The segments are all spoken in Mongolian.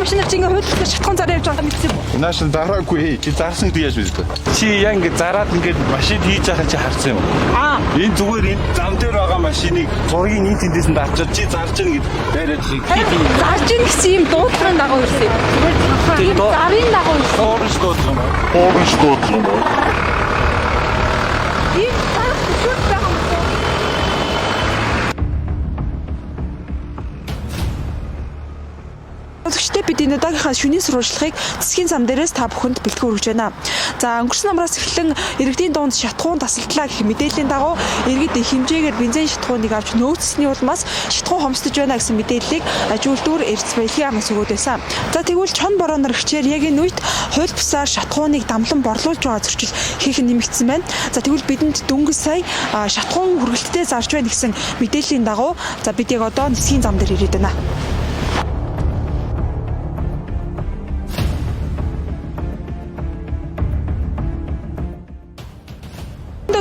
машинаар чи ингээ хөөдлөж шатхан зараа явж байгаа мэдсэн үү? Нааш зараагүй. Чи зарсан гэдэг яаж мэддэг? Чи яа ингэ зараад ингээд машин хийж байгаа чи харсан юм уу? Энэ зүгээр энэ зам дээр байгаа машиныг зургийг нийт эндээс нь дарчаад чи зарж ийн гэд байраад чи. Зарж ийн гэсэн юм дуудлын дагуу ирсэн юм. Зүгээр зарын дагуу ирсэн. Хоорч дуудлын уу? Хоорч дуудлын уу? Энэ цаас шүт байгаа юм. Өчигдөр бид энэ удаагийнхаа шөнийн сурвалжлагыг засгийн зам дээрээс та бүхэнд бэлтгэн хүргэж байна. За өнгөрсөн намраас эхлэн иргэдийн дунд шатхуун тасалдлаа гэх мэдээллийн дагуу иргэд их хэмжээгээр бензин шатхууныг авч нөөцсөний улмаас шатхуун хомсдож байна гэсэн мэдээллийг аж үйлдвэр Эрдэс баялагын амнаас өгөөд байсан. За тэгвэл чон бороо нар хичээр яг энэ үед хууль бусаар шатхууныг дамлан борлуулж байгаа зөрчил хийх нь нэмэгдсэн байна. За тэгвэл бидэнд дөнгөж сая шатхуун хүргэлттэй зарж байна гэсэн мэдээллийн дагуу за бид яг одоо засгийн зам дээр ирээд байна.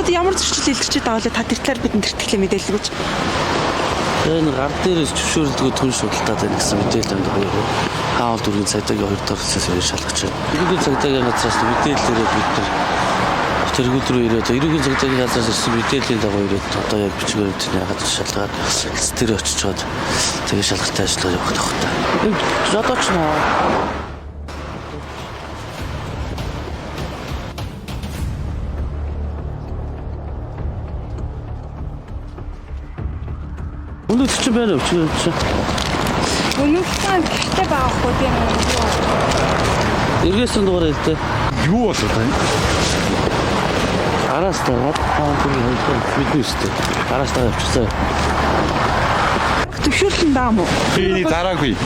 Ямар зөрчил илэрчээд байгаа вэ? Та тэр талаар бидэнд тэртгэлээ мэдээлэл өгөөч. Энэ гар дээрээс зөвшөөрлөдгөө түн шуудалтаад байна гэсэн мэдээлэл байна хоёр. Хаал дүүргийн цагдаагийн хоёр дахь хэсгээс шалгаж байна. Иргэдийн цагдаагийн газраас мэдээлэлээрээ бид нар тэргүүл рүү ирээд иргэдийн цагдаагийн газраас ирсэн мэдээллийн дагуу ирээд одоо яг бичгээр төвний газар шалгаад хэс дээр очичоод тэгээ шалгалтын ажлаа явах тохтой. Одоо ч нөө Өнөөдөр чи байна уу? Өнөөдөр гэртээ байгаа хгүй тийм үү? Иргэсэн дугаар л дээ. Юу болов тань? Араас таваад хаангийн хэлбэр мэднэ үстэй. Араас таваад явчихсан. Төвшөрлөн даа мó? Би зараагүй.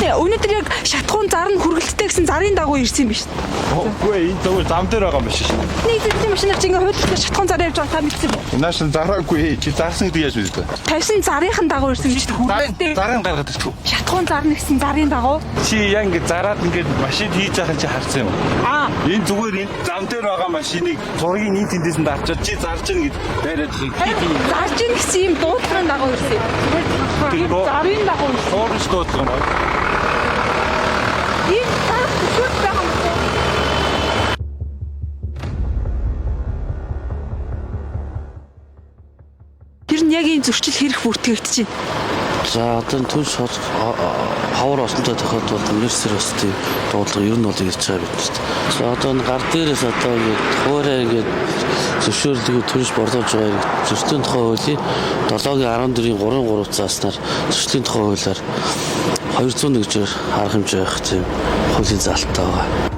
Өнөөдөр яг шатхуун зар нь хүргэлттэй гэсэн зарын дагуу ирсэн юм биш үү? Үгүй энэ зөвхөн зам дээр байгаа машин шүү. Нэг зүйл машинаар чи ингээ хөөдлөж шатхуун зараа явж байгаа та мэдсэн үү? Нааш зараагүй. Чи зарсан гэдэг яаж мэддэг? Тавьсан зарынхан дагуу ирсэн гэж хүргэлттэй. Зарын гаргаад ирчихв. Шатхуун зар нь гэсэн зарын дагуу. Чи яа ингэ зараад ингээд машин хийж байгаа чи харсан юм уу? Энэ зүгээр энэ зам дээр байгаа машиныг зургийг нийт эндээс нь дарчаад чи зарж ийн гэд байраад чи. Зарж ийн гэсэн юм дуудлын дагуу ирсэн юм. Зарын дагуу ирсэн. Хоорч дуудлын уу? Энэ цаас шүт байгаа юм. Тэр нь яг энэ зөрчил хэрэг бүртгэгдэж байна. За одоо түн шууд хавар осонтой тохиолдолд нэрсэр өстэй дуудлага ер нь бол ирж байгаа бид. За одоо энэ гар дээрээс одоо ингээд хуурай ингээд зөвшөөрлөгөө төрж борлуулж байгааг зөрчлийн тухай хуулийн 7-гийн 14-ийн 3 цааснаар зөрчлийн тухай хуулиар 201-гээр арга хэмжээ байх тийм хуулийн залттай байгаа.